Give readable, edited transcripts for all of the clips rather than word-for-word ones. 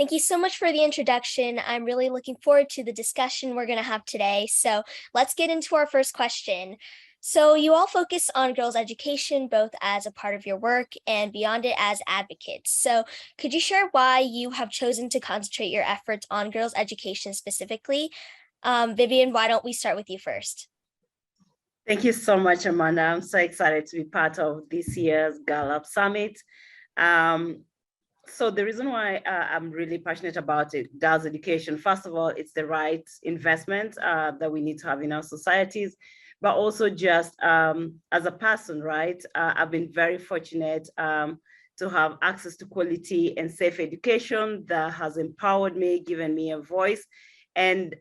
Thank you so much for the introduction. I'm really looking forward to the discussion we're going to have today. So let's get into our first question. So you all focus on girls' education, both as a part of your work and beyond it as advocates. So could you share why you have chosen to concentrate your efforts on girls' education specifically? Vivian, why don't we start with you first? Thank you so much, Amanda. I'm so excited to be part of this year's Gallup Summit. So the reason why I'm really passionate about it, girls' education, first of all, it's the right investment that we need to have in our societies, but also just as a person, right? I've been very fortunate to have access to quality and safe education that has empowered me, given me a voice. And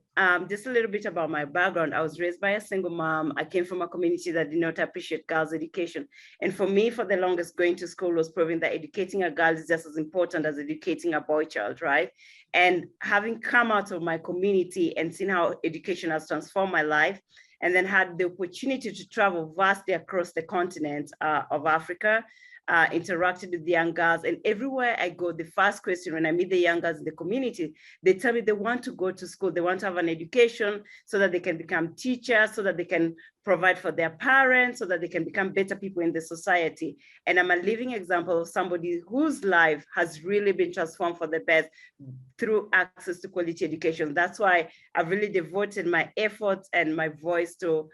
just a little bit about my background. I was raised by a single mom. I came from a community that did not appreciate girls' education. And for me, for the longest, going to school was proving that educating a girl is just as important as educating a boy child, right? And having come out of my community and seen how education has transformed my life, and then had the opportunity to travel vastly across the continent of Africa, interacted with the young girls, and everywhere I go, the first question when I meet the young girls in the community, they tell me they want to go to school, they want to have an education so that they can become teachers, so that they can provide for their parents, so that they can become better people in the society. And I'm a living example of somebody whose life has really been transformed for the best through access to quality education. That's why I've really devoted my efforts and my voice to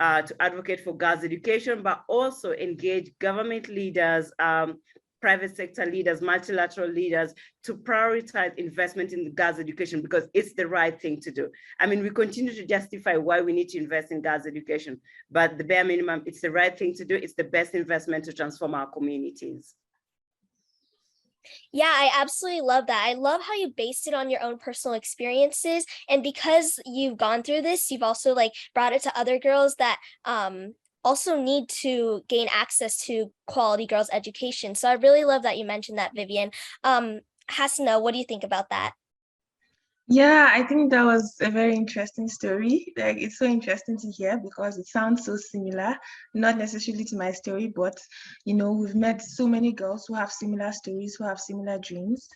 advocate for girls' education, but also engage government leaders, private sector leaders, multilateral leaders to prioritize investment in girls' education because it's the right thing to do. I mean, we continue to justify why we need to invest in girls' education, but the bare minimum, it's the right thing to do. It's the best investment to transform our communities. Yeah, I absolutely love that. I love how you based it on your own personal experiences. And because you've gone through this, you've also like brought it to other girls that also need to gain access to quality girls' education. So I really love that you mentioned that, Vivian. Hasna, what do you think about that? Yeah, I think that was a very interesting story. Like, it's so interesting to hear because it sounds so similar, not necessarily to my story, but we've met so many girls who have similar stories, who have similar dreams.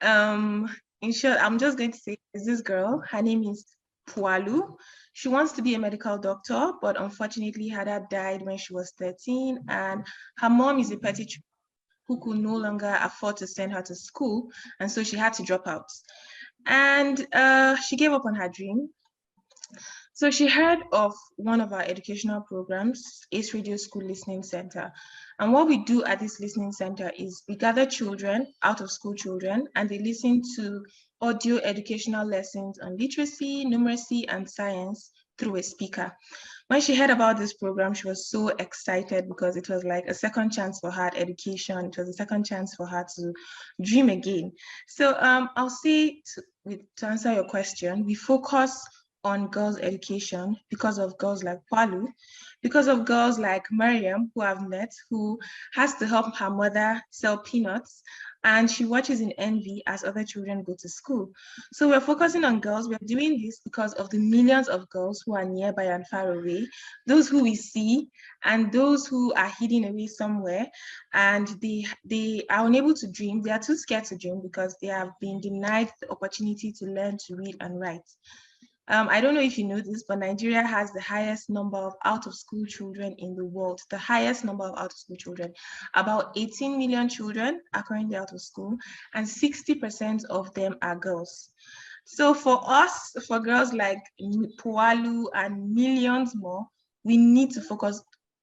In short, I'm just going to say, is this girl, her name is Pualu. She wants to be a medical doctor, but unfortunately her dad died when she was 13, and her mom is a petty who could no longer afford to send her to school, and so she had to drop out. And she gave up on her dream. So she heard of one of our educational programs, Ace Radio School Listening Center. And what we do at this listening center is we gather children, out of school children, and they listen to audio educational lessons on literacy, numeracy, and science through a speaker. When she heard about this program, she was so excited because it was like a second chance for her at education. It was a second chance for her to dream again. So I'll say to answer your question, we focus on girls' education because of girls like Palu, because of girls like Mariam, who I've met, who has to help her mother sell peanuts, and she watches in envy as other children go to school. So we're focusing on girls. We're doing this because of the millions of girls who are nearby and far away, those who we see, and those who are hidden away somewhere, and they are unable to dream. They are too scared to dream because they have been denied the opportunity to learn to read and write. I don't know if you know this, but Nigeria has the highest number of out-of-school children in the world, the highest number of out-of-school children. About 18 million children are currently out of school, and 60% of them are girls. So for us, for girls like Pualu and millions more, we need to focus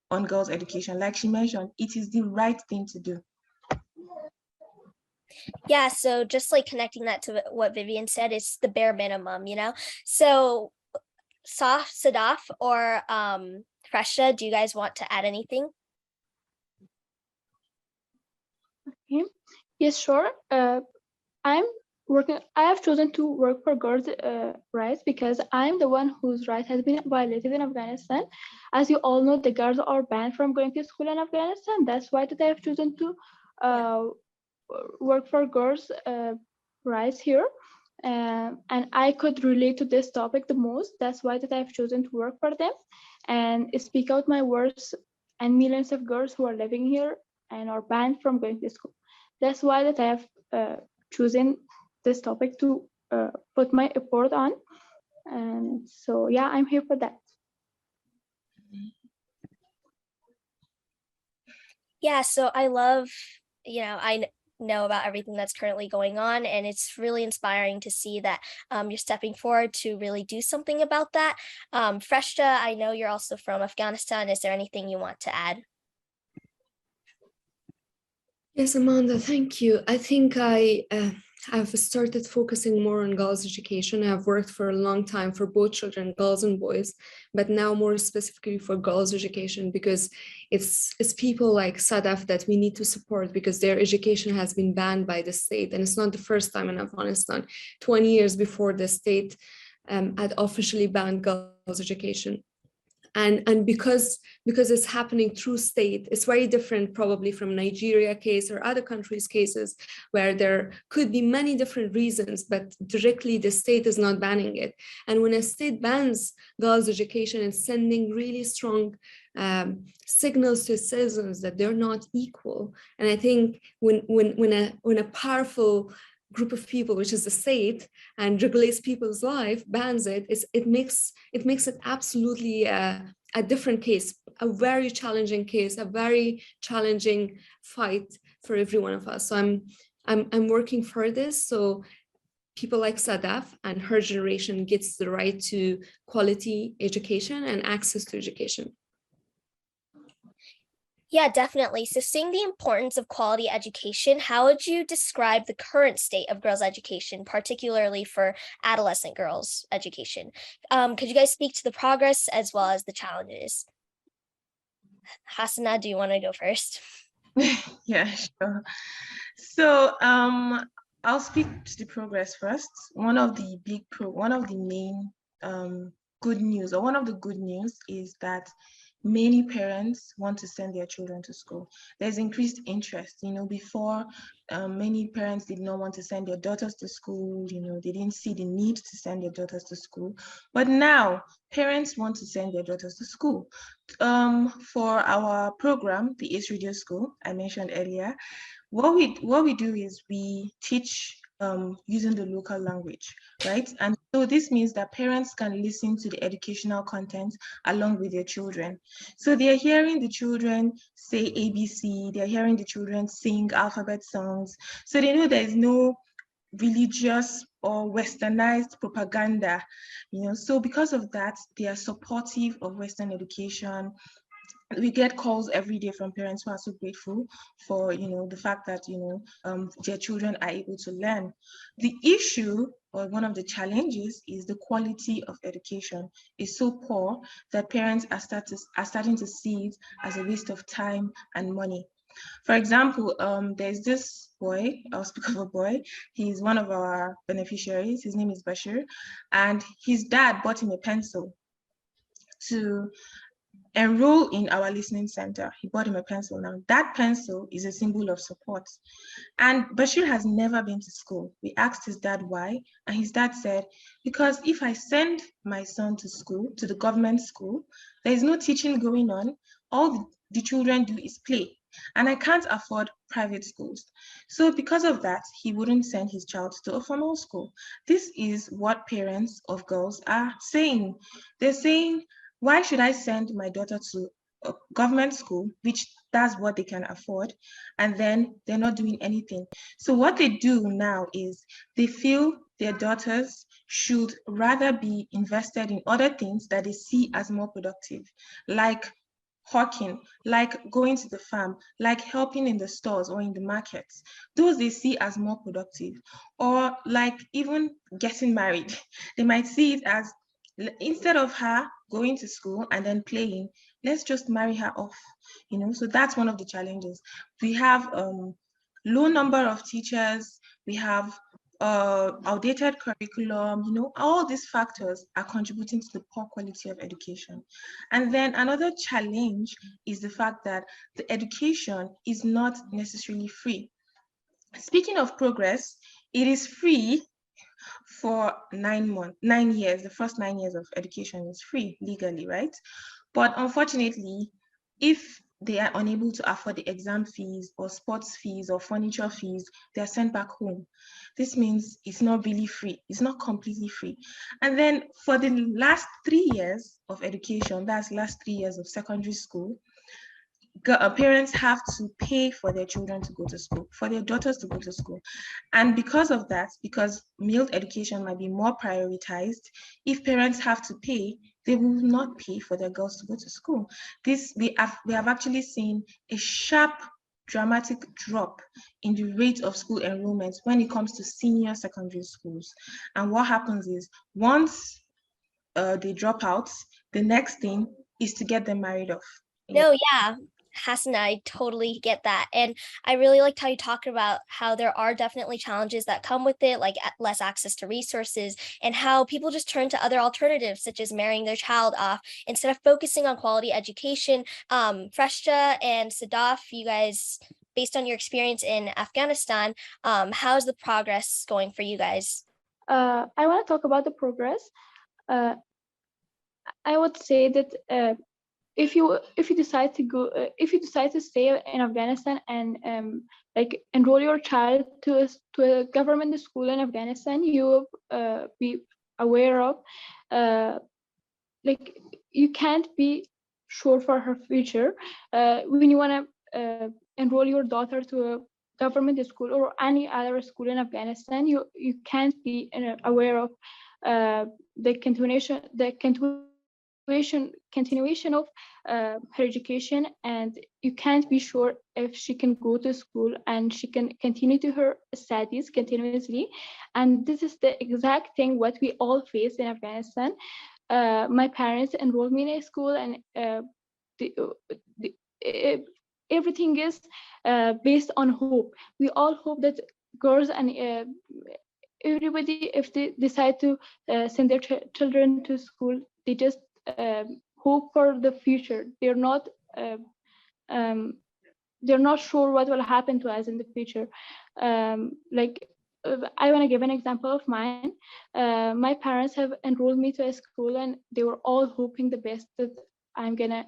on girls' education. Like she mentioned, it is the right thing to do. Yeah, so just like connecting that to what Vivian said, it's the bare minimum, So Sadaf or Fresha, do you guys want to add anything? Okay. Yes, sure. I have chosen to work for girls' rights because I'm the one whose right has been violated in Afghanistan. As you all know, the girls are banned from going to school in Afghanistan. That's why that I have chosen to work for girls' rights here. And I could relate to this topic the most. That's why that I've chosen to work for them and speak out my words and millions of girls who are living here and are banned from going to school. That's why that I have chosen this topic to put my effort on. And so, yeah, I'm here for that. Yeah, so I love, I know about everything that's currently going on, and it's really inspiring to see that you're stepping forward to really do something about that. Freshta, I know you're also from Afghanistan. Is there anything you want to add? Yes, Amanda, thank you. I think I've started focusing more on girls' education. I've worked for a long time for both children, girls and boys, but now more specifically for girls' education, because it's people like Sadaf that we need to support, because their education has been banned by the state. And it's not the first time in Afghanistan. 20 years before, the state had officially banned girls' education. And because it's happening through state, it's very different probably from Nigeria case or other countries' cases where there could be many different reasons, but directly the state is not banning it. And when a state bans girls' education, it's sending really strong signals to citizens that they're not equal. And I think when a powerful group of people, which is the state, and regulates people's life, bans it, it makes it absolutely a different case, a very challenging case, a very challenging fight for every one of us. So I'm working for this, so people like Sadaf and her generation gets the right to quality education and access to education. Yeah, definitely. So seeing the importance of quality education, how would you describe the current state of girls' education, particularly for adolescent girls' education? Could you guys speak to the progress as well as the challenges? Hasana, do you want to go first? Yeah, sure. So I'll speak to the progress first. One of the main good news, or one of the good news, is that many parents want to send their children to school. There's increased interest. Before, many parents did not want to send their daughters to school. They didn't see the need to send their daughters to school. But now, parents want to send their daughters to school. For our program, the Ace Radio School, I mentioned earlier, what we do is we teach using the local language, right? And so this means that parents can listen to the educational content along with their children. So they're hearing the children say ABC, they're hearing the children sing alphabet songs. So they know there is no religious or westernized propaganda, So because of that, they are supportive of Western education. We get calls every day from parents who are so grateful for the fact that their children are able to learn. The issue, or one of the challenges, is the quality of education is so poor that parents are starting to see it as a waste of time and money. For example, there's this boy, I'll speak of a boy, he's one of our beneficiaries, his name is Bashir, and his dad bought him a pencil to enroll in our listening center. He bought him a pencil. Now, that pencil is a symbol of support. And Bashir has never been to school. We asked his dad why, and his dad said, because if I send my son to school, to the government school, there is no teaching going on. All the children do is play. And I can't afford private schools. So because of that, he wouldn't send his child to a formal school. This is what parents of girls are saying. They're saying, why should I send my daughter to a government school, which that's what they can afford, and then they're not doing anything? So what they do now is they feel their daughters should rather be invested in other things that they see as more productive, like hawking, like going to the farm, like helping in the stores or in the markets. Those they see as more productive, or like even getting married. They might see it as, instead of her going to school and then playing, let's just marry her off. So that's one of the challenges. We have low number of teachers, we have outdated curriculum. All these factors are contributing to the poor quality of education. And then another challenge is the fact that the education is not necessarily free. Speaking of progress, it is free for 9 years. The first 9 years of education is free legally, right? But unfortunately, if they are unable to afford the exam fees or sports fees or furniture fees, they are sent back home. This means it's not really free. It's not completely free. And then for the last 3 years of education, that's last 3 years of secondary school, parents have to pay for their children to go to school, for their daughters to go to school. And because of that, because male education might be more prioritized, if parents have to pay, they will not pay for their girls to go to school. We have actually seen a sharp, dramatic drop in the rate of school enrollment when it comes to senior secondary schools. And what happens is, once they drop out, the next thing is to get them married off. No, yeah, Hassan, I totally get that. And I really liked how you talked about how there are definitely challenges that come with it, like less access to resources, and how people just turn to other alternatives, such as marrying their child off instead of focusing on quality education. Freshta and Sadaf, you guys, based on your experience in Afghanistan, how's the progress going for you guys? I want to talk about the progress. I would say that if you decide to go, if you decide to stay in Afghanistan and like enroll your child to a government school in Afghanistan, you will be aware of like you can't be sure for her future when you want to enroll your daughter to a government school or any other school in Afghanistan. You can't be aware of the continuation of her education, and you can't be sure if she can go to school and she can continue to her studies continuously. And this is the exact thing what we all face in Afghanistan. My parents enrolled me in a school, and everything is based on hope. We all hope that girls and everybody, if they decide to send their children to school, they just hope for the future. They're not sure what will happen to us in the future. Like I want to give an example of mine. My parents have enrolled me to a school, and they were all hoping the best, that I'm gonna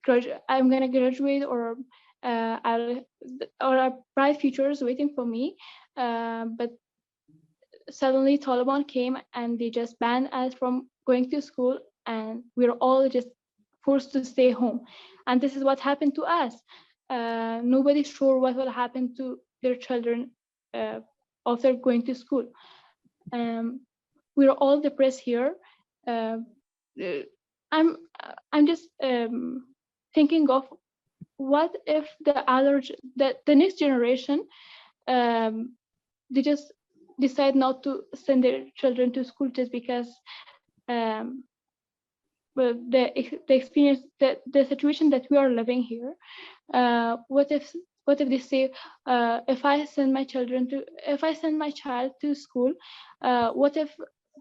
graduate, or a bright future is waiting for me. But suddenly Taliban came and they just banned us from going to school, and we're all just forced to stay home. And this is what happened to us. Nobody's sure what will happen to their children after going to school. We're all depressed here. I'm just thinking of what if the next generation they just decide not to send their children to school just because the experience, the situation that we are living here. What if they say, if I send my child to school, what if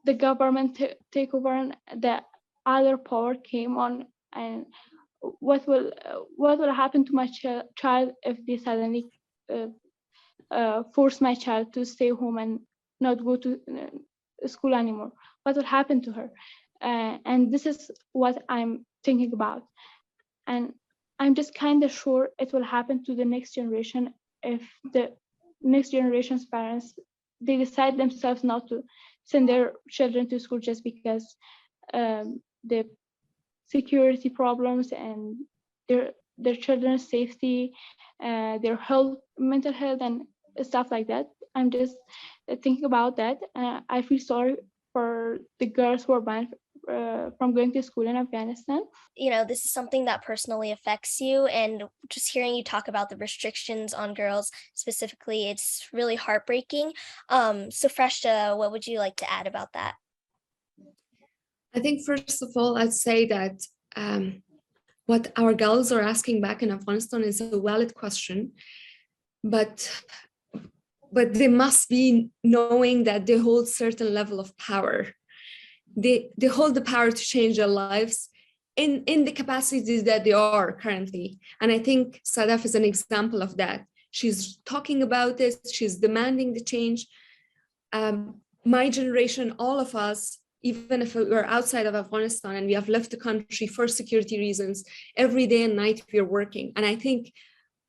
the government take over and the other power came on, and what will happen to my child if they suddenly force my child to stay home and not go to school anymore? What will happen to her? And this is what I'm thinking about. And I'm just kind of sure it will happen to the next generation if the next generation's parents, they decide themselves not to send their children to school just because the security problems and their children's safety, their health, mental health, and stuff like that. I'm just thinking about that. I feel sorry for the girls who are banned from going to school in Afghanistan. You know, this is something that personally affects you, and just hearing you talk about the restrictions on girls specifically, it's really heartbreaking. So Freshta, what would you like to add about that? I think first of all, I'd say that what our girls are asking back in Afghanistan is a valid question, but they must be knowing that they hold certain level of power. They hold the power to change their lives in the capacities that they are currently. And I think Sadaf is an example of that. She's talking about this, she's demanding the change. My generation, all of us, even if we're outside of Afghanistan and we have left the country for security reasons, every day and night we are working. And I think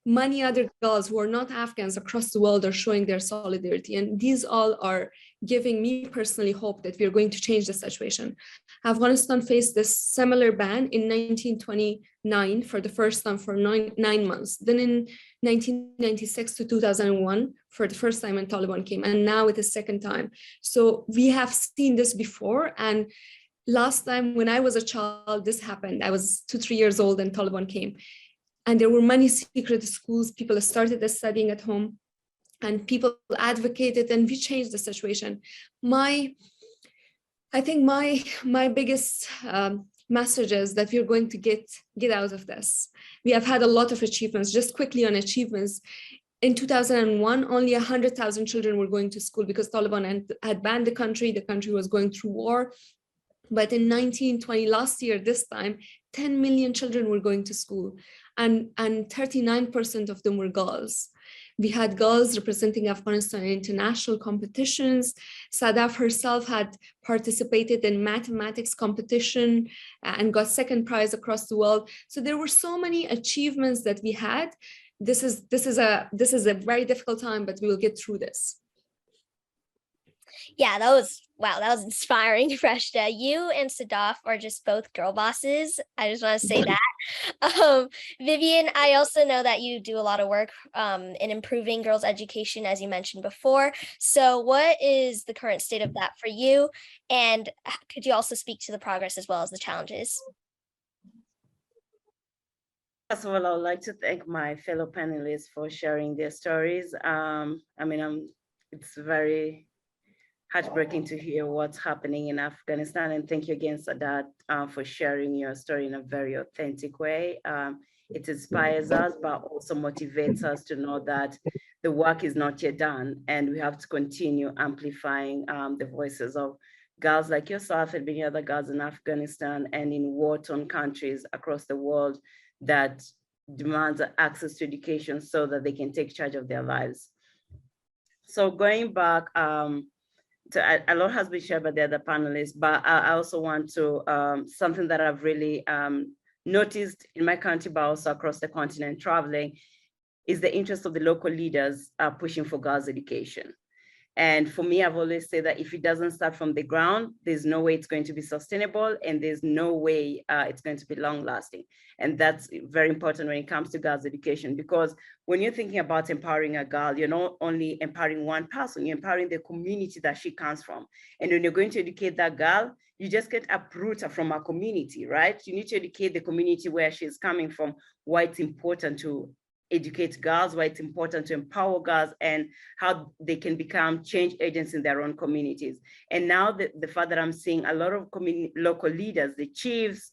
many other girls who are not Afghans across the world are showing their solidarity. And these all are giving me personally hope that we are going to change the situation. Afghanistan faced this similar ban in 1929 for the first time for nine months. Then in 1996 to 2001 for the first time when Taliban came, and now it is second time. So we have seen this before. And last time when I was a child, this happened. I was 2-3 years old and Taliban came. And there were many secret schools. People started studying at home and people advocated, and we changed the situation. I think my biggest message is that we're going to get out of this. We have had a lot of achievements. Just quickly on achievements. In 2001, only 100,000 children were going to school because Taliban had banned the country. The country was going through war. But in 1920, last year, this time, 10 million children were going to school, and 39% of them were girls. We had girls representing Afghanistan in international competitions. Sadaf herself had participated in mathematics competition and got second prize across the world. So there were so many achievements that we had. This is a very difficult time, but we will get through this. Yeah, that was inspiring, Reshta. You and Sadaf are just both girl bosses. I just want to say that. Vivian, I also know that you do a lot of work in improving girls' education, as you mentioned before. So what is the current state of that for you? And could you also speak to the progress as well as the challenges? First of all, I would like to thank my fellow panelists for sharing their stories. It's very heartbreaking to hear what's happening in Afghanistan, and thank you again, Sadat, for sharing your story in a very authentic way. It inspires us, but also motivates us to know that the work is not yet done, and we have to continue amplifying the voices of girls like yourself and many other girls in Afghanistan and in war-torn countries across the world that demands access to education so that they can take charge of their lives. So going back, a lot has been shared by the other panelists, but I also want to, something that I've really noticed in my country, but also across the continent traveling, is the interest of the local leaders pushing for girls' education. And for me, I've always said that if it doesn't start from the ground, there's no way it's going to be sustainable, and there's no way it's going to be long lasting. And that's very important when it comes to girls' education, because when you're thinking about empowering a girl, you're not only empowering one person, you're empowering the community that she comes from. And when you're going to educate that girl, you just can't uproot her from her community, right? You need to educate the community where she's coming from, why it's important to educate girls, why it's important to empower girls, and how they can become change agents in their own communities. And now the fact that I'm seeing a lot of local leaders, the chiefs,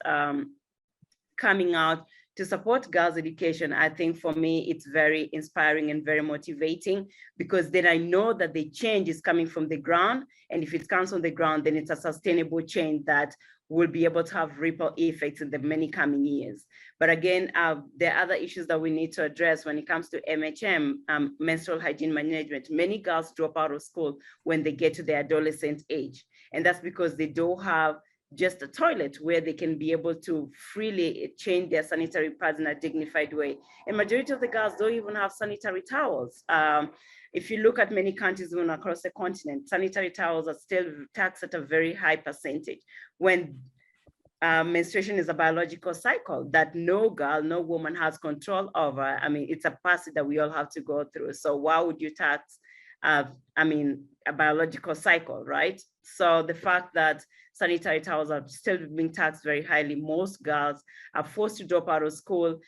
coming out to support girls' education, I think for me, it's very inspiring and very motivating, because then I know that the change is coming from the ground. And if it comes from the ground, then it's a sustainable change that will be able to have ripple effects in the many coming years. But again, there are other issues that we need to address when it comes to MHM, menstrual hygiene management. Many girls drop out of school when they get to their adolescent age. And that's because they don't have just a toilet where they can be able to freely change their sanitary pads in a dignified way. And majority of the girls don't even have sanitary towels. If you look at many countries even across the continent, sanitary towels are still taxed at a very high percentage, when menstruation is a biological cycle that no girl, no woman has control over. I mean, it's a passage that we all have to go through. So why would you tax, a biological cycle, right? So the fact that sanitary towels are still being taxed very highly, most girls are forced to drop out of school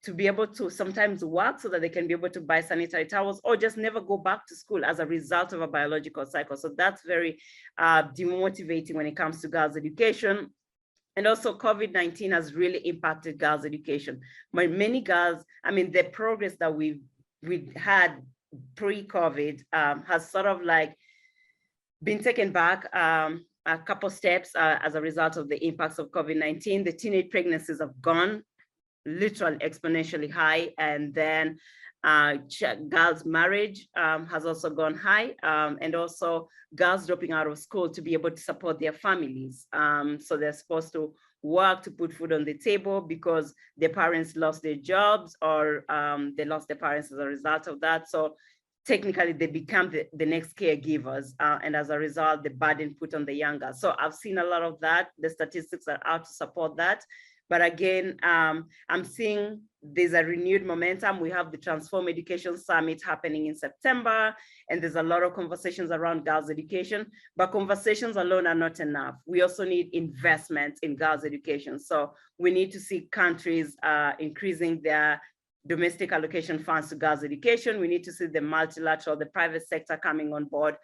to be able to sometimes work so that they can be able to buy sanitary towels, or just never go back to school as a result of a biological cycle. So that's very demotivating when it comes to girls' education. And also COVID-19 has really impacted girls' education. Many girls, the progress that we had pre-COVID has sort of like been taken back a couple steps as a result of the impacts of COVID-19. The teenage pregnancies have gone literally exponentially high. And then Girls' marriage has also gone high, and also girls dropping out of school to be able to support their families. So they're supposed to work to put food on the table because their parents lost their jobs, or they lost their parents as a result of that. So technically they become the next caregivers, and as a result, the burden put on the younger. So I've seen a lot of that. The statistics are out to support that. But again, I'm seeing there's a renewed momentum. We have the Transform Education Summit happening in September, and there's a lot of conversations around girls' education, but conversations alone are not enough. We also need investment in girls' education. So we need to see countries increasing their domestic allocation funds to girls' education. We need to see the multilateral, the private sector coming on board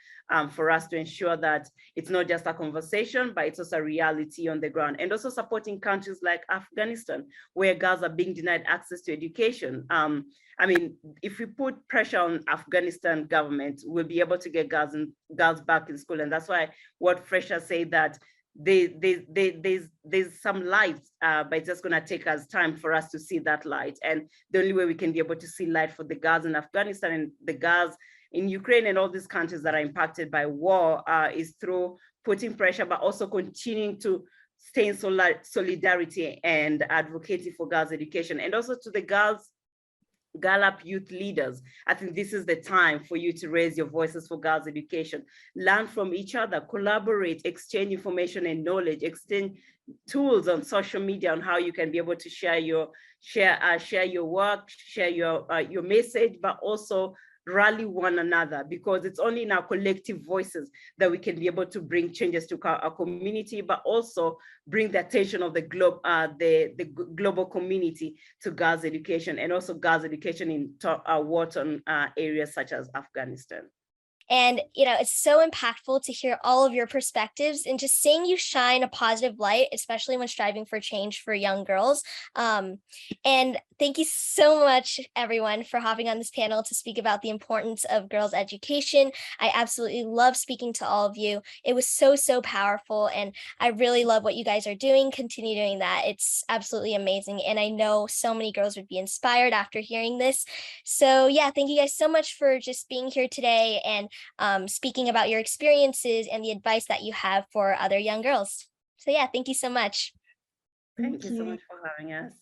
for us to ensure that it's not just a conversation, but it's also a reality on the ground. And also supporting countries like Afghanistan, where girls are being denied access to education. I mean, if we put pressure on Afghanistan government, we'll be able to get girls back in school. And that's why what Fresha said that there's some light, but it's just going to take us time for us to see that light. And the only way we can be able to see light for the girls in Afghanistan and the girls in Ukraine and all these countries that are impacted by war is through putting pressure, but also continuing to stay in solidarity and advocating for girls' education. And also to the girls, Gallup youth leaders, I think this is the time for you to raise your voices for girls' education. Learn from each other, collaborate, exchange information and knowledge, exchange tools on social media on how you can be able to share your work, share your message, but also rally one another, because it's only in our collective voices that we can be able to bring changes to our community, but also bring the attention of the global community to girls' education, and also girls' education in war-torn areas such as Afghanistan. And, it's so impactful to hear all of your perspectives and just seeing you shine a positive light, especially when striving for change for young girls. And thank you so much, everyone, for hopping on this panel to speak about the importance of girls' education. I absolutely love speaking to all of you. It was so, so powerful. And I really love what you guys are doing. Continue doing that. It's absolutely amazing. And I know so many girls would be inspired after hearing this. So yeah, thank you guys so much for just being here today and speaking about your experiences and the advice that you have for other young girls. So yeah, thank you so much. Thank you so much for having us.